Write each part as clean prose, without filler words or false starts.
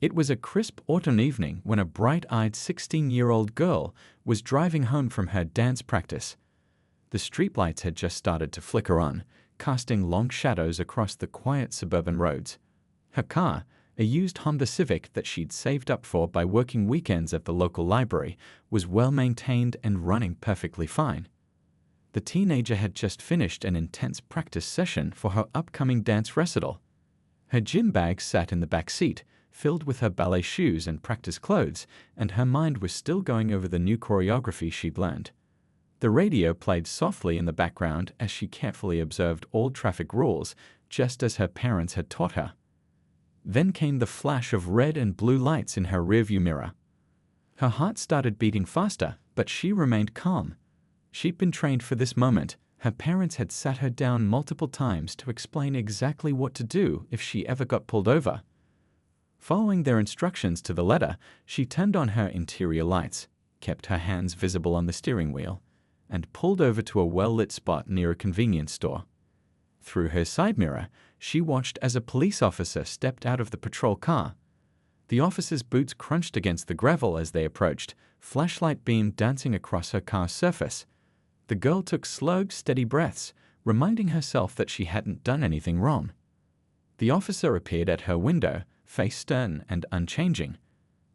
It was a crisp autumn evening when a bright-eyed 16-year-old girl was driving home from her dance practice. The streetlights had just started to flicker on, casting long shadows across the quiet suburban roads. Her car, a used Honda Civic that she'd saved up for by working weekends at the local library, was well-maintained and running perfectly fine. The teenager had just finished an intense practice session for her upcoming dance recital. Her gym bag sat in the back seat, filled with her ballet shoes and practice clothes, and her mind was still going over the new choreography she'd learned. The radio played softly in the background as she carefully observed all traffic rules, just as her parents had taught her. Then came the flash of red and blue lights in her rearview mirror. Her heart started beating faster, but she remained calm. She'd been trained for this moment. Her parents had sat her down multiple times to explain exactly what to do if she ever got pulled over. Following their instructions to the letter, she turned on her interior lights, kept her hands visible on the steering wheel, and pulled over to a well-lit spot near a convenience store. Through her side mirror, she watched as a police officer stepped out of the patrol car. The officer's boots crunched against the gravel as they approached, flashlight beam dancing across her car's surface. The girl took slow, steady breaths, reminding herself that she hadn't done anything wrong. The officer appeared at her window, face stern and unchanging.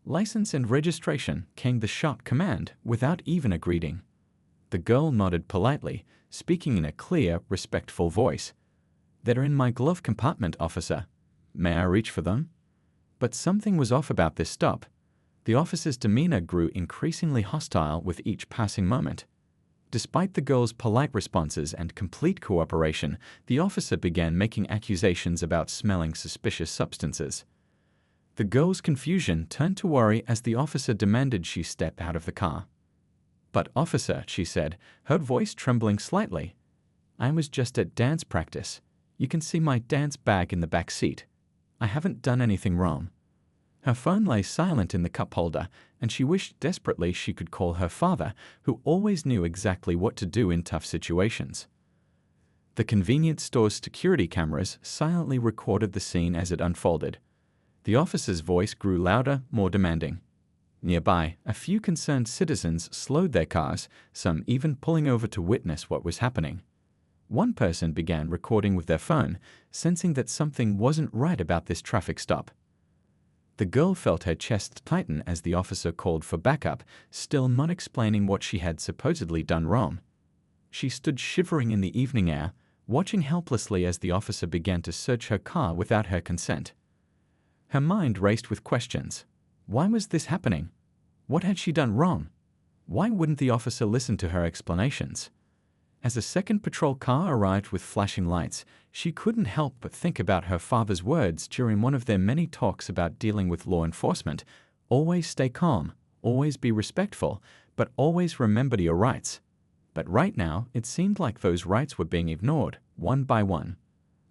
"License and registration," came the sharp command without even a greeting. The girl nodded politely, speaking in a clear, respectful voice. "They're in my glove compartment, officer. May I reach for them?" But something was off about this stop. The officer's demeanor grew increasingly hostile with each passing moment. Despite the girl's polite responses and complete cooperation, the officer began making accusations about smelling suspicious substances. The girl's confusion turned to worry as the officer demanded she step out of the car. "But officer," she said, her voice trembling slightly, "I was just at dance practice. You can see my dance bag in the back seat. I haven't done anything wrong." Her phone lay silent in the cup holder, and she wished desperately she could call her father, who always knew exactly what to do in tough situations. The convenience store's security cameras silently recorded the scene as it unfolded. The officer's voice grew louder, more demanding. Nearby, a few concerned citizens slowed their cars, some even pulling over to witness what was happening. One person began recording with their phone, sensing that something wasn't right about this traffic stop. The girl felt her chest tighten as the officer called for backup, still not explaining what she had supposedly done wrong. She stood shivering in the evening air, watching helplessly as the officer began to search her car without her consent. Her mind raced with questions. Why was this happening? What had she done wrong? Why wouldn't the officer listen to her explanations? As a second patrol car arrived with flashing lights, she couldn't help but think about her father's words during one of their many talks about dealing with law enforcement. Always stay calm, always be respectful, but always remember your rights. But right now, it seemed like those rights were being ignored, one by one.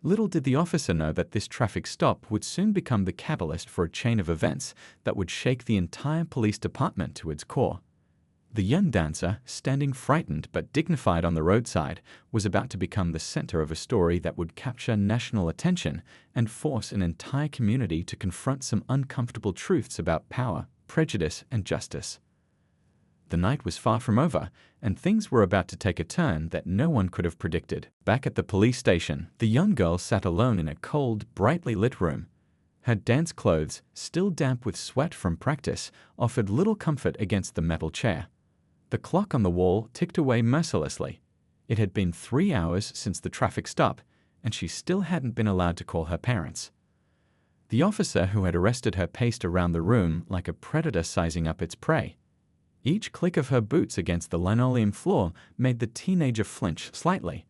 Little did the officer know that this traffic stop would soon become the catalyst for a chain of events that would shake the entire police department to its core. The young dancer, standing frightened but dignified on the roadside, was about to become the center of a story that would capture national attention and force an entire community to confront some uncomfortable truths about power, prejudice, and justice. The night was far from over, and things were about to take a turn that no one could have predicted. Back at the police station, the young girl sat alone in a cold, brightly lit room. Her dance clothes, still damp with sweat from practice, offered little comfort against the metal chair. The clock on the wall ticked away mercilessly. It had been 3 hours since the traffic stop, and she still hadn't been allowed to call her parents. The officer who had arrested her paced around the room like a predator sizing up its prey. Each click of her boots against the linoleum floor made the teenager flinch slightly.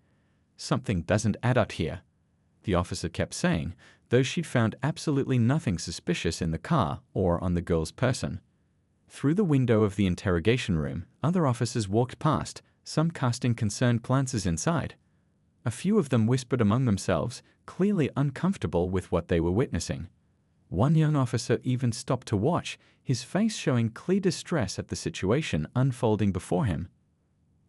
"Something doesn't add up here," the officer kept saying, though she'd found absolutely nothing suspicious in the car or on the girl's person. Through the window of the interrogation room, other officers walked past, some casting concerned glances inside. A few of them whispered among themselves, clearly uncomfortable with what they were witnessing. One young officer even stopped to watch, his face showing clear distress at the situation unfolding before him.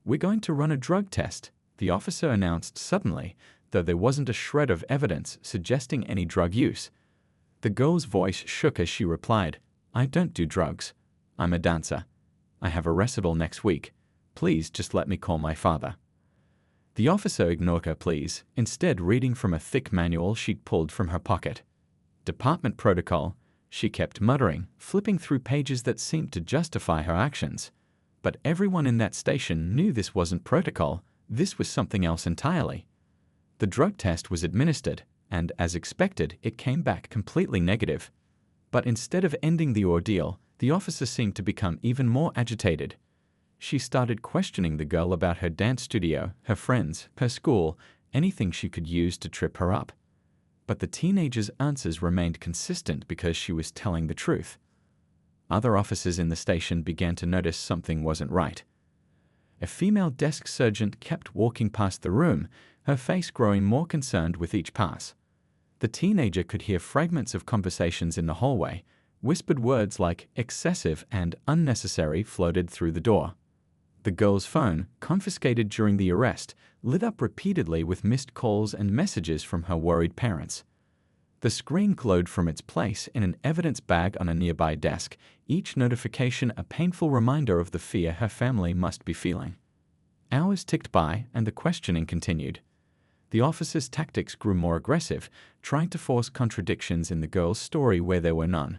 "We're going to run a drug test," the officer announced suddenly, though there wasn't a shred of evidence suggesting any drug use. The girl's voice shook as she replied, "I don't do drugs. I'm a dancer. I have a recital next week. Please just let me call my father." The officer ignored her pleas, instead reading from a thick manual she'd pulled from her pocket. "Department protocol," she kept muttering, flipping through pages that seemed to justify her actions. But everyone in that station knew this wasn't protocol, this was something else entirely. The drug test was administered, and as expected, it came back completely negative. But instead of ending the ordeal, the officer seemed to become even more agitated. She started questioning the girl about her dance studio, her friends, her school, anything she could use to trip her up. But the teenager's answers remained consistent because she was telling the truth. Other officers in the station began to notice something wasn't right. A female desk sergeant kept walking past the room, her face growing more concerned with each pass. The teenager could hear fragments of conversations in the hallway. Whispered words like excessive and unnecessary floated through the door. The girl's phone, confiscated during the arrest, lit up repeatedly with missed calls and messages from her worried parents. The screen glowed from its place in an evidence bag on a nearby desk, each notification a painful reminder of the fear her family must be feeling. Hours ticked by, and the questioning continued. The officer's tactics grew more aggressive, trying to force contradictions in the girl's story where there were none.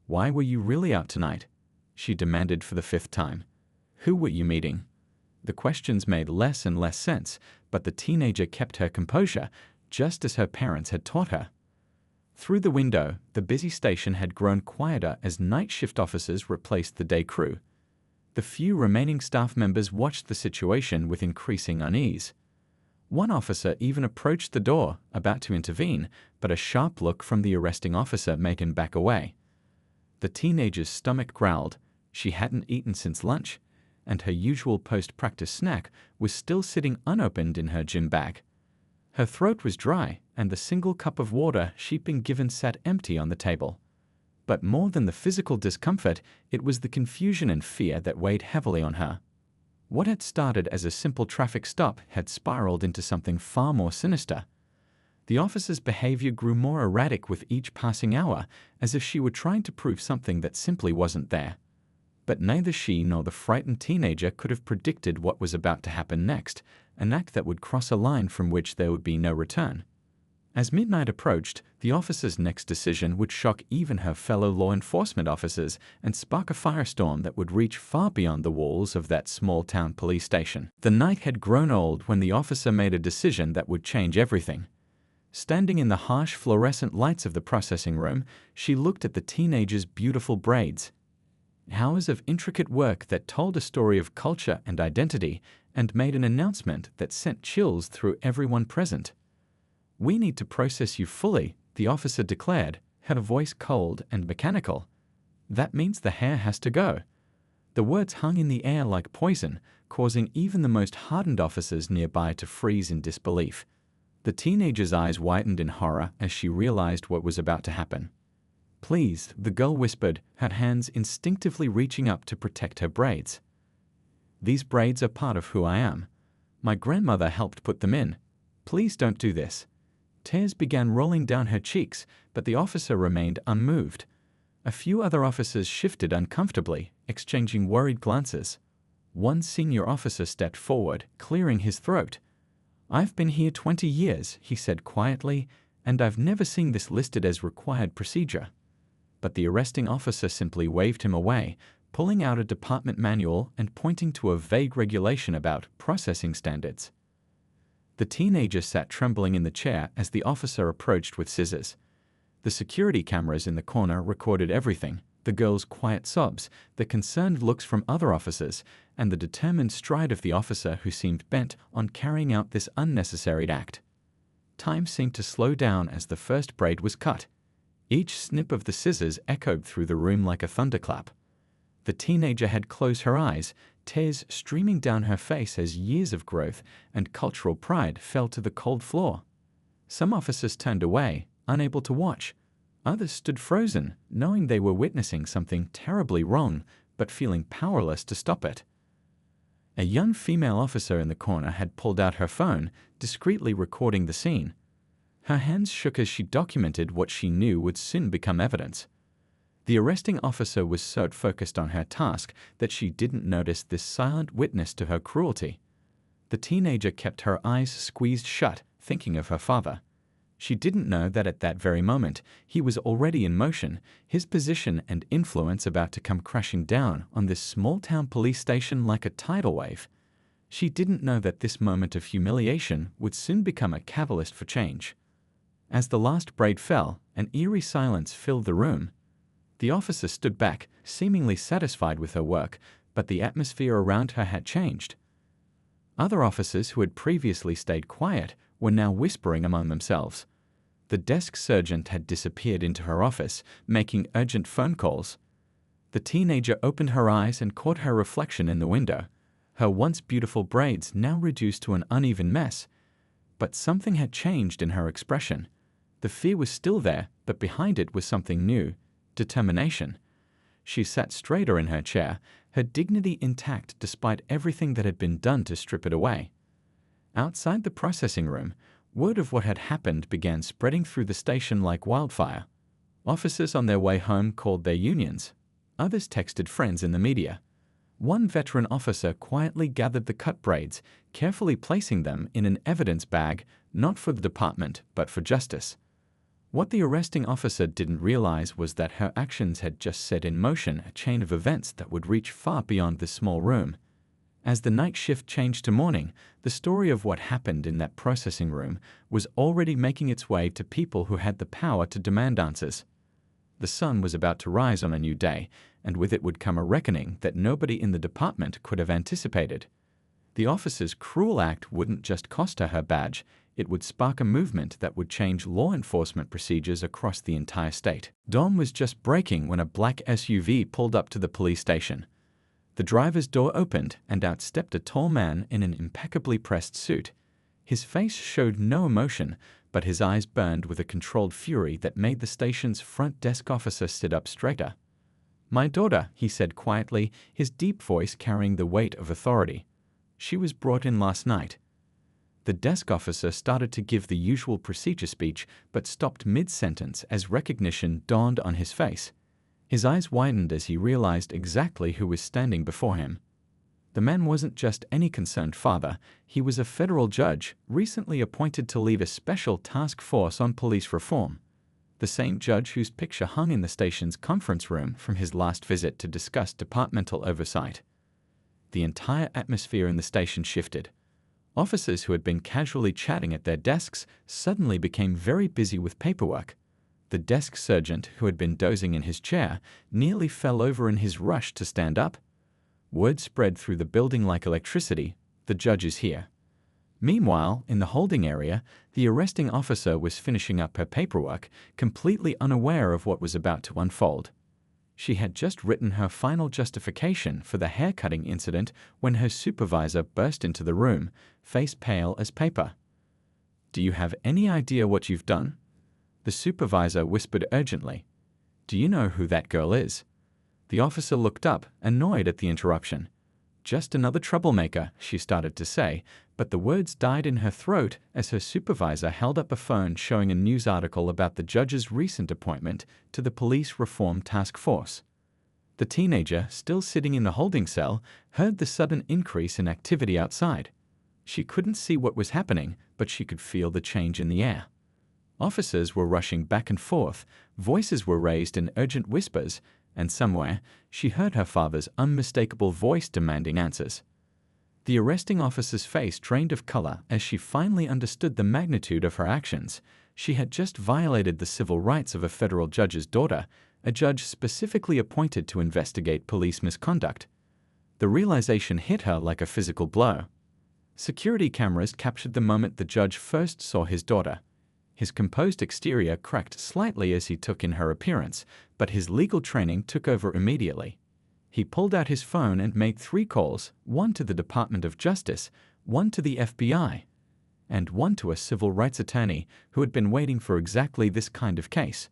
"Why were you really out tonight?" she demanded for the 5th time. "Who were you meeting?" The questions made less and less sense, but the teenager kept her composure, just as her parents had taught her. Through the window, the busy station had grown quieter as night shift officers replaced the day crew. The few remaining staff members watched the situation with increasing unease. One officer even approached the door, about to intervene, but a sharp look from the arresting officer made him back away. The teenager's stomach growled. She hadn't eaten since lunch, and her usual post-practice snack was still sitting unopened in her gym bag. Her throat was dry, and the single cup of water she'd been given sat empty on the table. But more than the physical discomfort, it was the confusion and fear that weighed heavily on her. What had started as a simple traffic stop had spiraled into something far more sinister. The officer's behavior grew more erratic with each passing hour, as if she were trying to prove something that simply wasn't there. But neither she nor the frightened teenager could have predicted what was about to happen next, an act that would cross a line from which there would be no return. As midnight approached, the officer's next decision would shock even her fellow law enforcement officers and spark a firestorm that would reach far beyond the walls of that small-town police station. The night had grown old when the officer made a decision that would change everything. Standing in the harsh fluorescent lights of the processing room, she looked at the teenager's beautiful braids. Hours of intricate work that told a story of culture and identity, and made an announcement that sent chills through everyone present. "We need to process you fully," the officer declared, her voice cold and mechanical. "That means the hair has to go." The words hung in the air like poison, causing even the most hardened officers nearby to freeze in disbelief. The teenager's eyes widened in horror as she realized what was about to happen. "Please," the girl whispered, her hands instinctively reaching up to protect her braids. "These braids are part of who I am. My grandmother helped put them in. Please don't do this." Tears began rolling down her cheeks, but the officer remained unmoved. A few other officers shifted uncomfortably, exchanging worried glances. One senior officer stepped forward, clearing his throat. "I've been here 20 years, he said quietly, "and I've never seen this listed as required procedure." But the arresting officer simply waved him away, pulling out a department manual and pointing to a vague regulation about processing standards. The teenager sat trembling in the chair as the officer approached with scissors. The security cameras in the corner recorded everything: the girl's quiet sobs, the concerned looks from other officers, and the determined stride of the officer who seemed bent on carrying out this unnecessary act. Time seemed to slow down as the first braid was cut. Each snip of the scissors echoed through the room like a thunderclap. The teenager had closed her eyes, tears streaming down her face as years of growth and cultural pride fell to the cold floor. Some officers turned away, unable to watch. Others stood frozen, knowing they were witnessing something terribly wrong, but feeling powerless to stop it. A young female officer in the corner had pulled out her phone, discreetly recording the scene. Her hands shook as she documented what she knew would soon become evidence. The arresting officer was so focused on her task that she didn't notice this silent witness to her cruelty. The teenager kept her eyes squeezed shut, thinking of her father. She didn't know that at that very moment he was already in motion, his position and influence about to come crashing down on this small-town police station like a tidal wave. She didn't know that this moment of humiliation would soon become a catalyst for change. As the last braid fell, an eerie silence filled the room. The officer stood back, seemingly satisfied with her work, but the atmosphere around her had changed. Other officers who had previously stayed quiet were now whispering among themselves. The desk sergeant had disappeared into her office, making urgent phone calls. The teenager opened her eyes and caught her reflection in the window, her once beautiful braids now reduced to an uneven mess. But something had changed in her expression. The fear was still there, but behind it was something new: determination. She sat straighter in her chair, her dignity intact despite everything that had been done to strip it away. Outside the processing room, word of what had happened began spreading through the station like wildfire. Officers on their way home called their unions. Others texted friends in the media. One veteran officer quietly gathered the cut braids, carefully placing them in an evidence bag, not for the department, but for justice. What the arresting officer didn't realize was that her actions had just set in motion a chain of events that would reach far beyond this small room. As the night shift changed to morning, the story of what happened in that processing room was already making its way to people who had the power to demand answers. The sun was about to rise on a new day, and with it would come a reckoning that nobody in the department could have anticipated. The officer's cruel act wouldn't just cost her her badge, it would spark a movement that would change law enforcement procedures across the entire state. Dawn was just breaking when a black SUV pulled up to the police station. The driver's door opened, and out stepped a tall man in an impeccably pressed suit. His face showed no emotion, but his eyes burned with a controlled fury that made the station's front desk officer sit up straighter. "My daughter," he said quietly, his deep voice carrying the weight of authority. "She was brought in last night." The desk officer started to give the usual procedure speech, but stopped mid-sentence as recognition dawned on his face. His eyes widened as he realized exactly who was standing before him. The man wasn't just any concerned father, he was a federal judge, recently appointed to lead a special task force on police reform. The same judge whose picture hung in the station's conference room from his last visit to discuss departmental oversight. The entire atmosphere in the station shifted. Officers who had been casually chatting at their desks suddenly became very busy with paperwork. The desk sergeant, who had been dozing in his chair, nearly fell over in his rush to stand up. Word spread through the building like electricity: "The judge is here." Meanwhile, in the holding area, the arresting officer was finishing up her paperwork, completely unaware of what was about to unfold. She had just written her final justification for the haircutting incident when her supervisor burst into the room, face pale as paper. "Do you have any idea what you've done?" The supervisor whispered urgently. "Do you know who that girl is?" The officer looked up, annoyed at the interruption. "Just another troublemaker," she started to say, but the words died in her throat as her supervisor held up a phone showing a news article about the judge's recent appointment to the Police Reform Task Force. The teenager, still sitting in the holding cell, heard the sudden increase in activity outside. She couldn't see what was happening, but she could feel the change in the air. Officers were rushing back and forth, voices were raised in urgent whispers, and somewhere she heard her father's unmistakable voice demanding answers. The arresting officer's face drained of color as she finally understood the magnitude of her actions. She had just violated the civil rights of a federal judge's daughter, a judge specifically appointed to investigate police misconduct. The realization hit her like a physical blow. Security cameras captured the moment the judge first saw his daughter. His composed exterior cracked slightly as he took in her appearance, but his legal training took over immediately. He pulled out his phone and made 3 calls, one to the Department of Justice, one to the FBI, and one to a civil rights attorney who had been waiting for exactly this kind of case.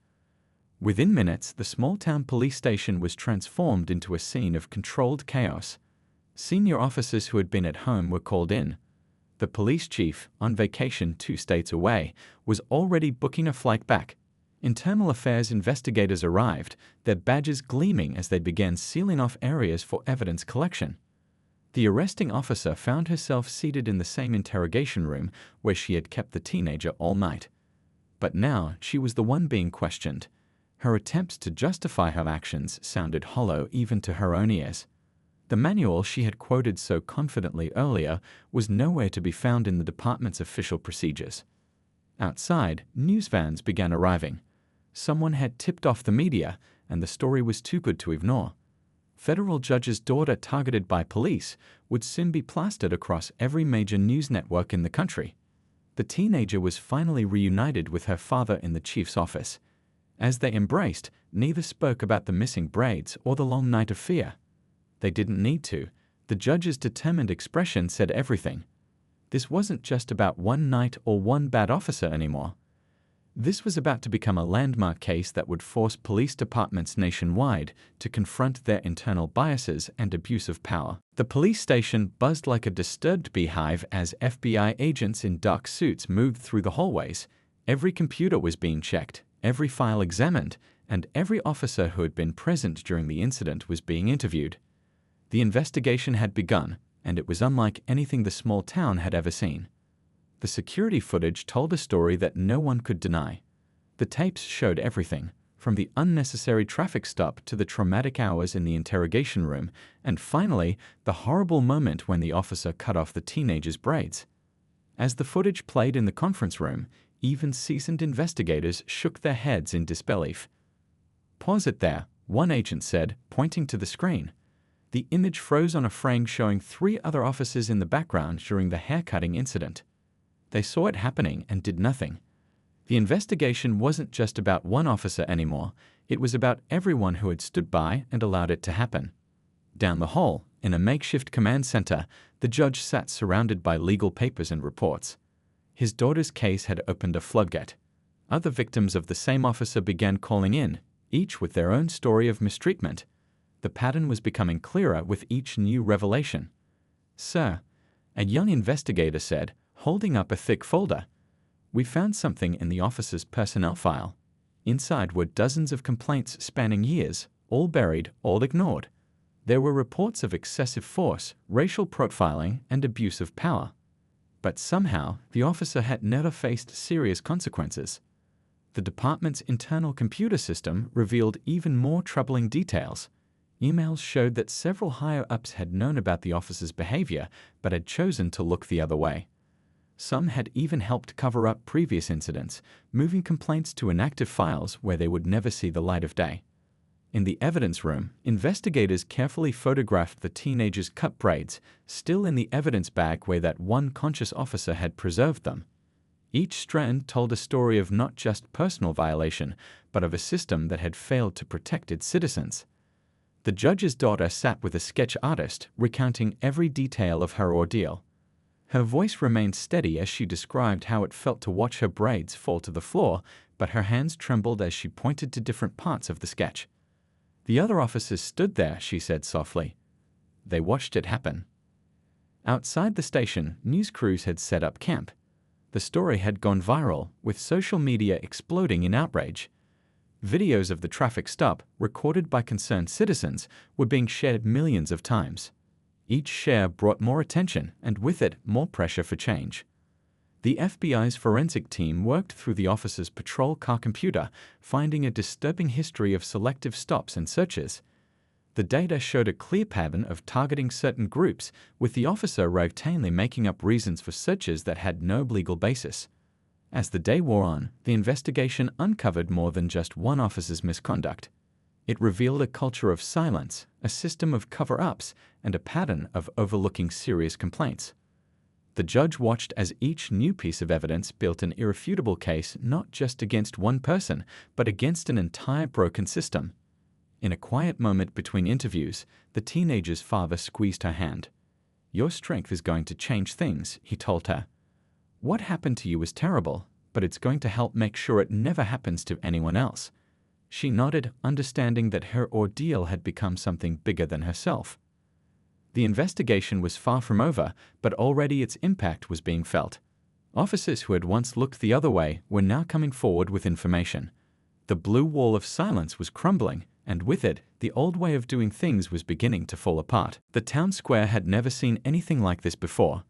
Within minutes, the small-town police station was transformed into a scene of controlled chaos. Senior officers who had been at home were called in. The police chief, on vacation 2 states away, was already booking a flight back. Internal affairs investigators arrived, their badges gleaming as they began sealing off areas for evidence collection. The arresting officer found herself seated in the same interrogation room where she had kept the teenager all night. But now she was the one being questioned. Her attempts to justify her actions sounded hollow even to her own ears. The manual she had quoted so confidently earlier was nowhere to be found in the department's official procedures. Outside, news vans began arriving. Someone had tipped off the media, and the story was too good to ignore. Federal judge's daughter targeted by police would soon be plastered across every major news network in the country. The teenager was finally reunited with her father in the chief's office. As they embraced, neither spoke about the missing braids or the long night of fear. They didn't need to. The judge's determined expression said everything. This wasn't just about one night or one bad officer anymore. This was about to become a landmark case that would force police departments nationwide to confront their internal biases and abuse of power. The police station buzzed like a disturbed beehive as FBI agents in dark suits moved through the hallways. Every computer was being checked, every file examined, and every officer who had been present during the incident was being interviewed. The investigation had begun, and it was unlike anything the small town had ever seen. The security footage told a story that no one could deny. The tapes showed everything, from the unnecessary traffic stop to the traumatic hours in the interrogation room, and finally, the horrible moment when the officer cut off the teenager's braids. As the footage played in the conference room, even seasoned investigators shook their heads in disbelief. "Pause it there," one agent said, pointing to the screen. The image froze on a frame showing 3 other officers in the background during the haircutting incident. They saw it happening and did nothing. The investigation wasn't just about one officer anymore, it was about everyone who had stood by and allowed it to happen. Down the hall, in a makeshift command center, the judge sat surrounded by legal papers and reports. His daughter's case had opened a floodgate. Other victims of the same officer began calling in, each with their own story of mistreatment. The pattern was becoming clearer with each new revelation. "Sir," a young investigator said, holding up a thick folder, "we found something in the officer's personnel file. Inside were dozens of complaints spanning years, all buried, all ignored. There were reports of excessive force, racial profiling, and abuse of power. But somehow, the officer had never faced serious consequences." The department's internal computer system revealed even more troubling details. Emails showed that several higher-ups had known about the officer's behavior but had chosen to look the other way. Some had even helped cover up previous incidents, moving complaints to inactive files where they would never see the light of day. In the evidence room, investigators carefully photographed the teenager's cut braids, still in the evidence bag where that one conscious officer had preserved them. Each strand told a story of not just personal violation, but of a system that had failed to protect its citizens. The judge's daughter sat with a sketch artist, recounting every detail of her ordeal. Her voice remained steady as she described how it felt to watch her braids fall to the floor, but her hands trembled as she pointed to different parts of the sketch. "The other officers stood there," she said softly. "They watched it happen." Outside the station, news crews had set up camp. The story had gone viral, with social media exploding in outrage. Videos of the traffic stop, recorded by concerned citizens, were being shared millions of times. Each share brought more attention, and with it, more pressure for change. The FBI's forensic team worked through the officer's patrol car computer, finding a disturbing history of selective stops and searches. The data showed a clear pattern of targeting certain groups, with the officer routinely making up reasons for searches that had no legal basis. As the day wore on, the investigation uncovered more than just one officer's misconduct. It revealed a culture of silence, a system of cover-ups, and a pattern of overlooking serious complaints. The judge watched as each new piece of evidence built an irrefutable case not just against one person, but against an entire broken system. In a quiet moment between interviews, the teenager's father squeezed her hand. "Your strength is going to change things," he told her. "What happened to you was terrible, but it's going to help make sure it never happens to anyone else." She nodded, understanding that her ordeal had become something bigger than herself. The investigation was far from over, but already its impact was being felt. Officers who had once looked the other way were now coming forward with information. The blue wall of silence was crumbling, and with it, the old way of doing things was beginning to fall apart. The town square had never seen anything like this before.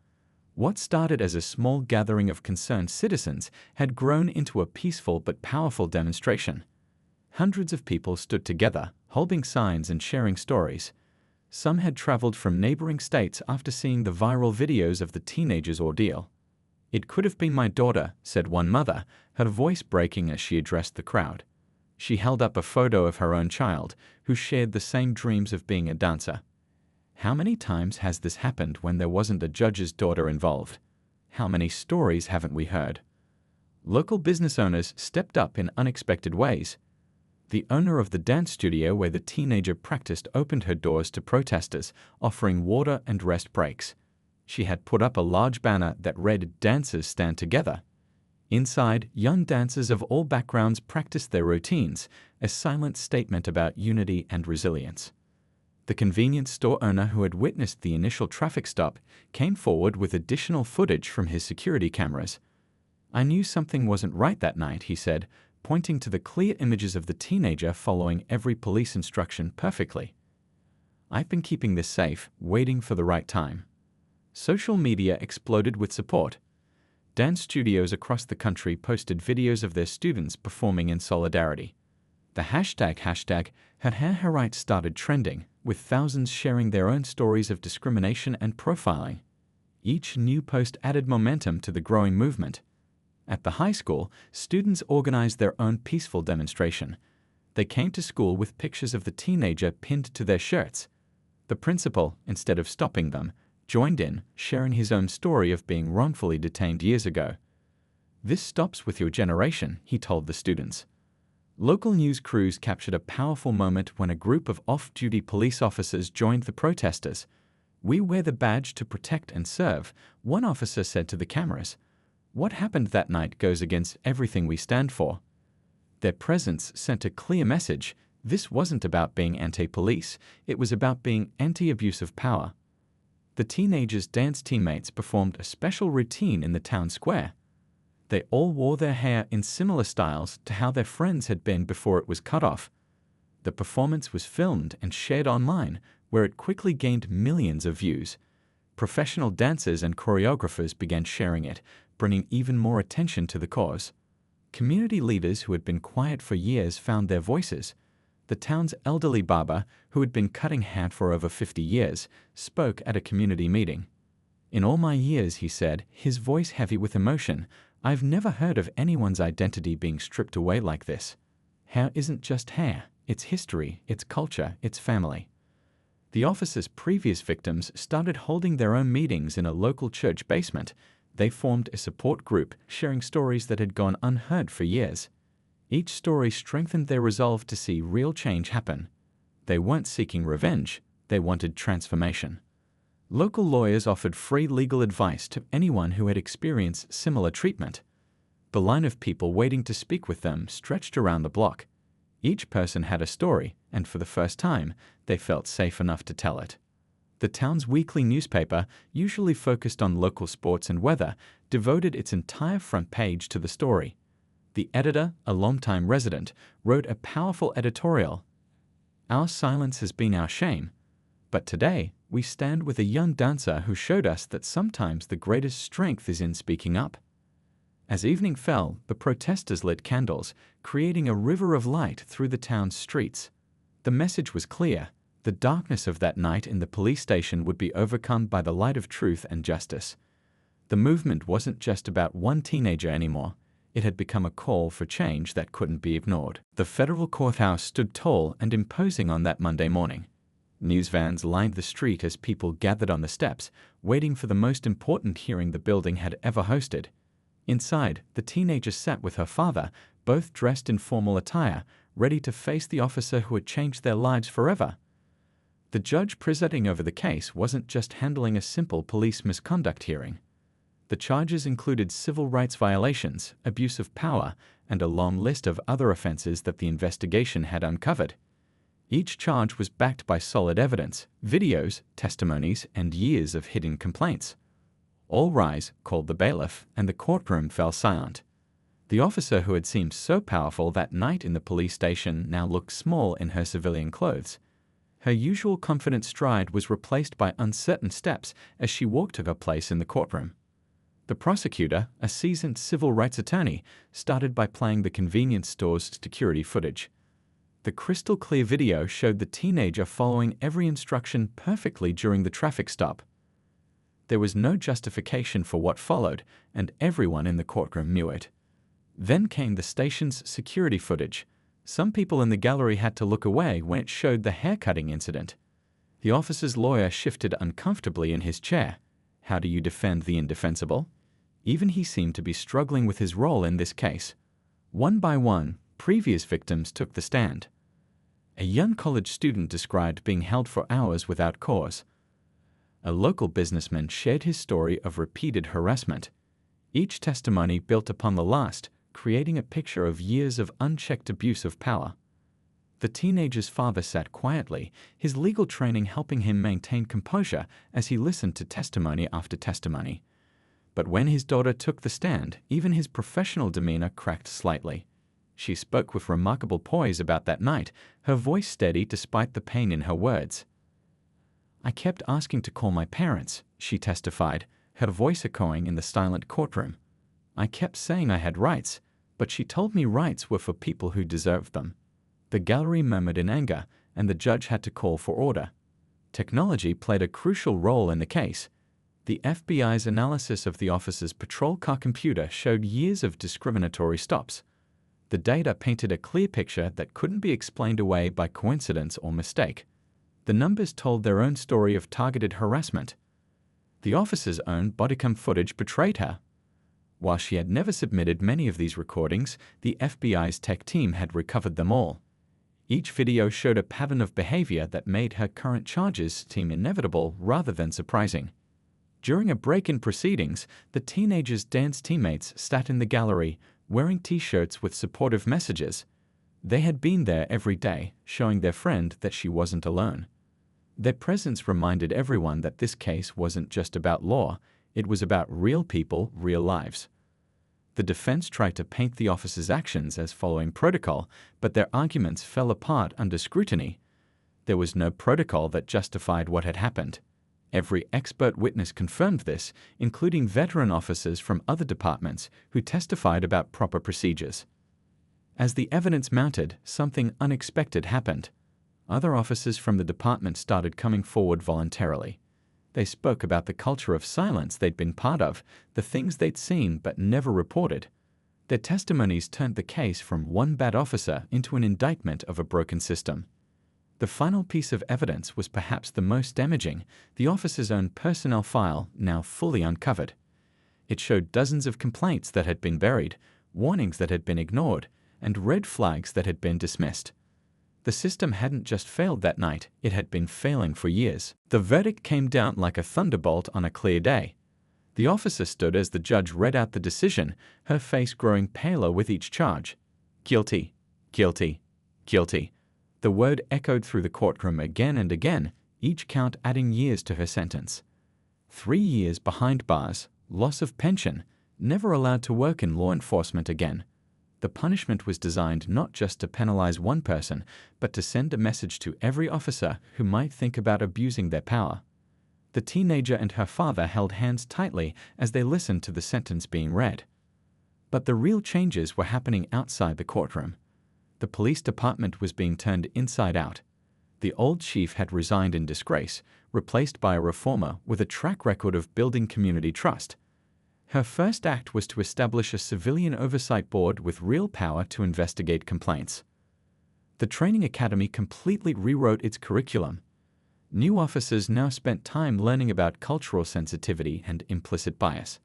What started as a small gathering of concerned citizens had grown into a peaceful but powerful demonstration. Hundreds of people stood together, holding signs and sharing stories. Some had traveled from neighboring states after seeing the viral videos of the teenager's ordeal. "It could have been my daughter," said one mother, her voice breaking as she addressed the crowd. She held up a photo of her own child, who shared the same dreams of being a dancer. How many times has this happened when there wasn't a judge's daughter involved? How many stories haven't we heard? Local business owners stepped up in unexpected ways. The owner of the dance studio where the teenager practiced opened her doors to protesters, offering water and rest breaks. She had put up a large banner that read, "Dancers stand together." Inside, young dancers of all backgrounds practiced their routines, a silent statement about unity and resilience. The convenience store owner who had witnessed the initial traffic stop came forward with additional footage from his security cameras. "I knew something wasn't right that night," he said, pointing to the clear images of the teenager following every police instruction perfectly. "I've been keeping this safe, waiting for the right time." Social media exploded with support. Dance studios across the country posted videos of their students performing in solidarity. The hashtag #HerHerRight started trending, with thousands sharing their own stories of discrimination and profiling. Each new post added momentum to the growing movement. At the high school, students organized their own peaceful demonstration. They came to school with pictures of the teenager pinned to their shirts. The principal, instead of stopping them, joined in, sharing his own story of being wrongfully detained years ago. "This stops with your generation," he told the students. Local news crews captured a powerful moment when a group of off-duty police officers joined the protesters. "We wear the badge to protect and serve," one officer said to the cameras. "What happened that night goes against everything we stand for." Their presence sent a clear message. This wasn't about being anti-police, it was about being anti-abuse of power. The teenagers' dance teammates performed a special routine in the town square. They all wore their hair in similar styles to how their friends had been before it was cut off. The performance was filmed and shared online, where it quickly gained millions of views. Professional dancers and choreographers began sharing it, bringing even more attention to the cause. Community leaders who had been quiet for years found their voices. The town's elderly barber, who had been cutting hair for over 50 years, spoke at a community meeting. "In all my years," he said, his voice heavy with emotion, "I've never heard of anyone's identity being stripped away like this. Hair isn't just hair, it's history, it's culture, it's family." The officer's previous victims started holding their own meetings in a local church basement. They formed a support group, sharing stories that had gone unheard for years. Each story strengthened their resolve to see real change happen. They weren't seeking revenge, they wanted transformation. Local lawyers offered free legal advice to anyone who had experienced similar treatment. The line of people waiting to speak with them stretched around the block. Each person had a story, and for the first time, they felt safe enough to tell it. The town's weekly newspaper, usually focused on local sports and weather, devoted its entire front page to the story. The editor, a longtime resident, wrote a powerful editorial. "Our silence has been our shame. But today, we stand with a young dancer who showed us that sometimes the greatest strength is in speaking up." As evening fell, the protesters lit candles, creating a river of light through the town's streets. The message was clear. The darkness of that night in the police station would be overcome by the light of truth and justice. The movement wasn't just about one teenager anymore. It had become a call for change that couldn't be ignored. The federal courthouse stood tall and imposing on that Monday morning. News vans lined the street as people gathered on the steps, waiting for the most important hearing the building had ever hosted. Inside, the teenager sat with her father, both dressed in formal attire, ready to face the officer who had changed their lives forever. The judge presiding over the case wasn't just handling a simple police misconduct hearing. The charges included civil rights violations, abuse of power, and a long list of other offenses that the investigation had uncovered. Each charge was backed by solid evidence, videos, testimonies, and years of hidden complaints. All rise, called the bailiff, and the courtroom fell silent. The officer who had seemed so powerful that night in the police station now looked small in her civilian clothes. Her usual confident stride was replaced by uncertain steps as she walked to her place in the courtroom. The prosecutor, a seasoned civil rights attorney, started by playing the convenience store's security footage. The crystal-clear video showed the teenager following every instruction perfectly during the traffic stop. There was no justification for what followed, and everyone in the courtroom knew it. Then came the station's security footage. Some people in the gallery had to look away when it showed the haircutting incident. The officer's lawyer shifted uncomfortably in his chair. How do you defend the indefensible? Even he seemed to be struggling with his role in this case. One by one, previous victims took the stand. A young college student described being held for hours without cause. A local businessman shared his story of repeated harassment. Each testimony built upon the last, creating a picture of years of unchecked abuse of power. The teenager's father sat quietly, his legal training helping him maintain composure as he listened to testimony after testimony. But when his daughter took the stand, even his professional demeanor cracked slightly. She spoke with remarkable poise about that night, her voice steady despite the pain in her words. "I kept asking to call my parents," she testified, her voice echoing in the silent courtroom. "I kept saying I had rights, but she told me rights were for people who deserved them." The gallery murmured in anger, and the judge had to call for order. Technology played a crucial role in the case. The FBI's analysis of the officer's patrol car computer showed years of discriminatory stops. The data painted a clear picture that couldn't be explained away by coincidence or mistake. The numbers told their own story of targeted harassment. The officer's own bodycam footage betrayed her. While she had never submitted many of these recordings, the FBI's tech team had recovered them all. Each video showed a pattern of behavior that made her current charges seem inevitable rather than surprising. During a break in proceedings, the teenager's dance teammates sat in the gallery, wearing t-shirts with supportive messages. They had been there every day, showing their friend that she wasn't alone. Their presence reminded everyone that this case wasn't just about law, it was about real people, real lives. The defense tried to paint the officer's actions as following protocol, but their arguments fell apart under scrutiny. There was no protocol that justified what had happened. Every expert witness confirmed this, including veteran officers from other departments who testified about proper procedures. As the evidence mounted, something unexpected happened. Other officers from the department started coming forward voluntarily. They spoke about the culture of silence they'd been part of, the things they'd seen but never reported. Their testimonies turned the case from one bad officer into an indictment of a broken system. The final piece of evidence was perhaps the most damaging, the officer's own personnel file, now fully uncovered. It showed dozens of complaints that had been buried, warnings that had been ignored, and red flags that had been dismissed. The system hadn't just failed that night, it had been failing for years. The verdict came down like a thunderbolt on a clear day. The officer stood as the judge read out the decision, her face growing paler with each charge. Guilty, guilty, guilty. The word echoed through the courtroom again and again, each count adding years to her sentence. 3 years behind bars, loss of pension, never allowed to work in law enforcement again. The punishment was designed not just to penalize one person, but to send a message to every officer who might think about abusing their power. The teenager and her father held hands tightly as they listened to the sentence being read. But the real changes were happening outside the courtroom. The police department was being turned inside out. The old chief had resigned in disgrace, replaced by a reformer with a track record of building community trust. Her first act was to establish a civilian oversight board with real power to investigate complaints. The training academy completely rewrote its curriculum. New officers now spent time learning about cultural sensitivity and implicit bias.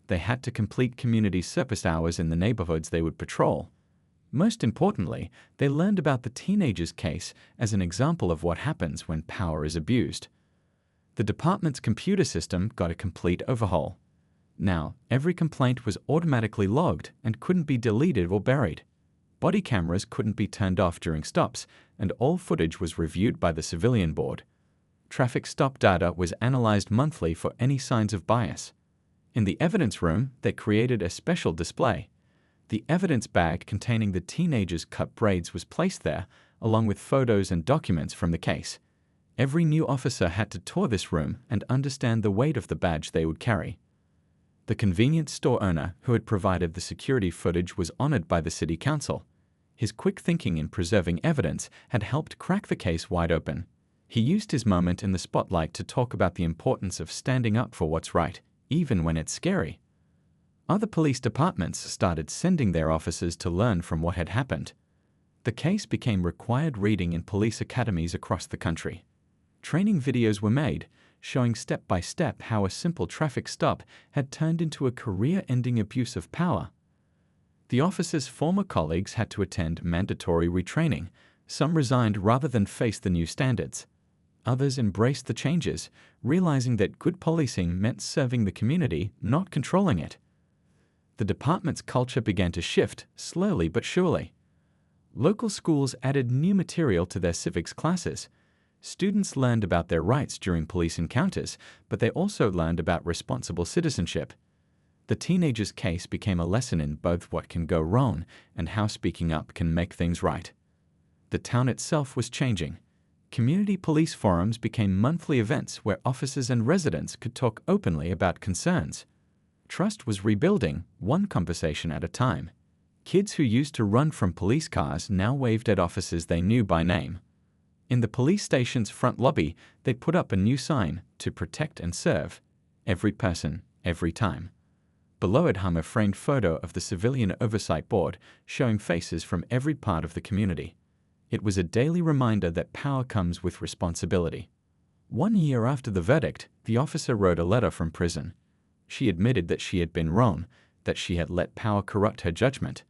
They had to complete community service hours in the neighborhoods they would patrol. Most importantly, they learned about the teenager's case as an example of what happens when power is abused. The department's computer system got a complete overhaul. Now, every complaint was automatically logged and couldn't be deleted or buried. Body cameras couldn't be turned off during stops, and all footage was reviewed by the civilian board. Traffic stop data was analyzed monthly for any signs of bias. In the evidence room, they created a special display. The evidence bag containing the teenager's cut braids was placed there, along with photos and documents from the case. Every new officer had to tour this room and understand the weight of the badge they would carry. The convenience store owner who had provided the security footage was honored by the city council. His quick thinking in preserving evidence had helped crack the case wide open. He used his moment in the spotlight to talk about the importance of standing up for what's right, even when it's scary. Other police departments started sending their officers to learn from what had happened. The case became required reading in police academies across the country. Training videos were made, showing step by step how a simple traffic stop had turned into a career-ending abuse of power. The officers' former colleagues had to attend mandatory retraining. Some resigned rather than face the new standards. Others embraced the changes, realizing that good policing meant serving the community, not controlling it. The department's culture began to shift, slowly but surely. Local schools added new material to their civics classes. Students learned about their rights during police encounters, but they also learned about responsible citizenship. The teenager's case became a lesson in both what can go wrong and how speaking up can make things right. The town itself was changing. Community police forums became monthly events where officers and residents could talk openly about concerns. Trust was rebuilding, one conversation at a time. Kids who used to run from police cars now waved at officers they knew by name. In the police station's front lobby, they put up a new sign, "To protect and serve. Every person, every time." Below it hung a framed photo of the Civilian Oversight Board, showing faces from every part of the community. It was a daily reminder that power comes with responsibility. 1 year after the verdict, the officer wrote a letter from prison. She admitted that she had been wrong, that she had let power corrupt her judgment.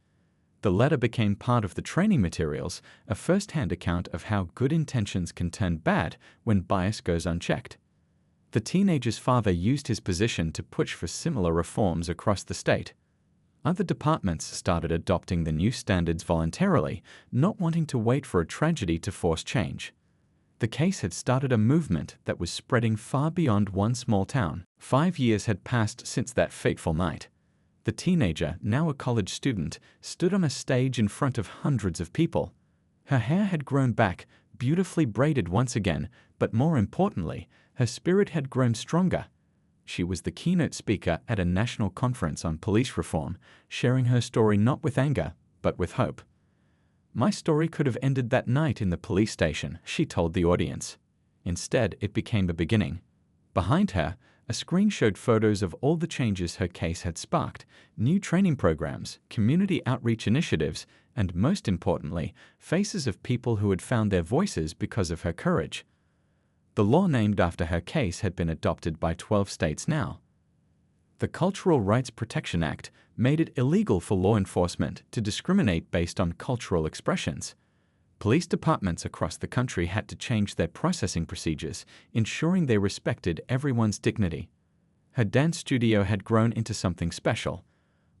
The letter became part of the training materials, a first-hand account of how good intentions can turn bad when bias goes unchecked. The teenager's father used his position to push for similar reforms across the state. Other departments started adopting the new standards voluntarily, not wanting to wait for a tragedy to force change. The case had started a movement that was spreading far beyond one small town. 5 years had passed since that fateful night. The teenager, now a college student, stood on a stage in front of hundreds of people. Her hair had grown back, beautifully braided once again, but more importantly, her spirit had grown stronger. She was the keynote speaker at a national conference on police reform, sharing her story not with anger, but with hope. "My story could have ended that night in the police station," she told the audience. Instead, it became a beginning. Behind her, a screen showed photos of all the changes her case had sparked, new training programs, community outreach initiatives, and most importantly, faces of people who had found their voices because of her courage. The law named after her case had been adopted by 12 states now. The Cultural Rights Protection Act made it illegal for law enforcement to discriminate based on cultural expressions. Police departments across the country had to change their processing procedures, ensuring they respected everyone's dignity. Her dance studio had grown into something special.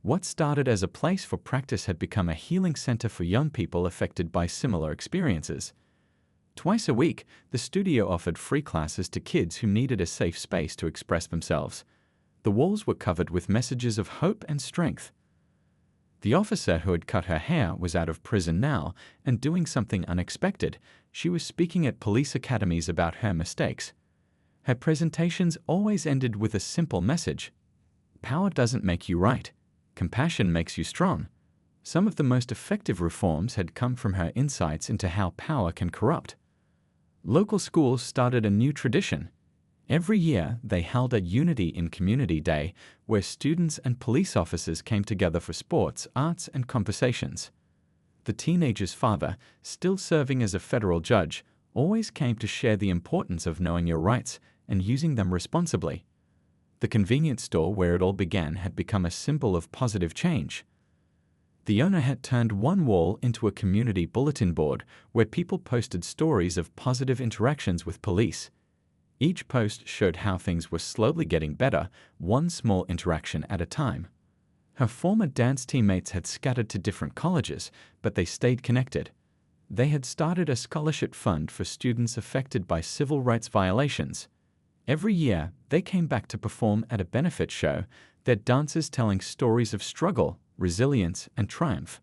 What started as a place for practice had become a healing center for young people affected by similar experiences. Twice a week, the studio offered free classes to kids who needed a safe space to express themselves. The walls were covered with messages of hope and strength. The officer who had cut her hair was out of prison now and doing something unexpected. She was speaking at police academies about her mistakes. Her presentations always ended with a simple message: "Power doesn't make you right. Compassion makes you strong." Some of the most effective reforms had come from her insights into how power can corrupt. Local schools started a new tradition. Every year, they held a Unity in Community Day where students and police officers came together for sports, arts, and conversations. The teenager's father, still serving as a federal judge, always came to share the importance of knowing your rights and using them responsibly. The convenience store where it all began had become a symbol of positive change. The owner had turned one wall into a community bulletin board where people posted stories of positive interactions with police. Each post showed how things were slowly getting better, one small interaction at a time. Her former dance teammates had scattered to different colleges, but they stayed connected. They had started a scholarship fund for students affected by civil rights violations. Every year, they came back to perform at a benefit show, their dancers telling stories of struggle, resilience, and triumph.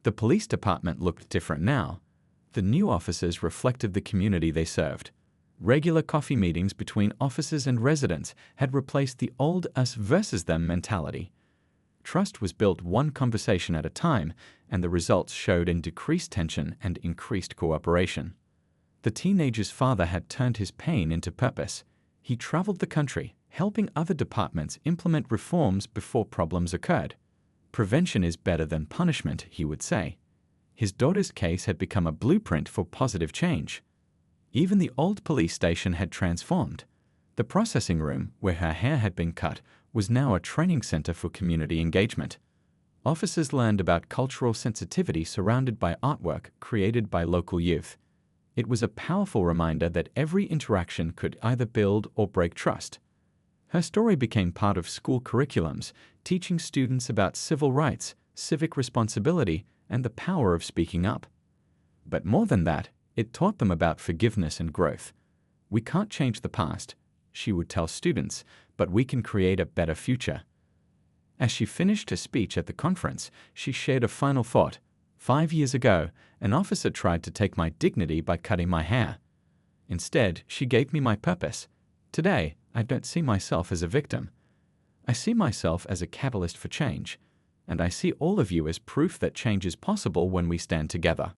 The police department looked different now. The new officers reflected the community they served. Regular coffee meetings between officers and residents had replaced the old us versus them mentality. Trust was built one conversation at a time, and the results showed in decreased tension and increased cooperation. The teenager's father had turned his pain into purpose. He traveled the country, helping other departments implement reforms before problems occurred. Prevention is better than punishment, he would say. His daughter's case had become a blueprint for positive change. Even the old police station had transformed. The processing room, where her hair had been cut, was now a training center for community engagement. Officers learned about cultural sensitivity surrounded by artwork created by local youth. It was a powerful reminder that every interaction could either build or break trust. Her story became part of school curriculums, teaching students about civil rights, civic responsibility, and the power of speaking up. But more than that, it taught them about forgiveness and growth. We can't change the past, she would tell students, but we can create a better future. As she finished her speech at the conference, she shared a final thought. 5 years ago, an officer tried to take my dignity by cutting my hair. Instead, she gave me my purpose. Today, I don't see myself as a victim. I see myself as a catalyst for change, and I see all of you as proof that change is possible when we stand together.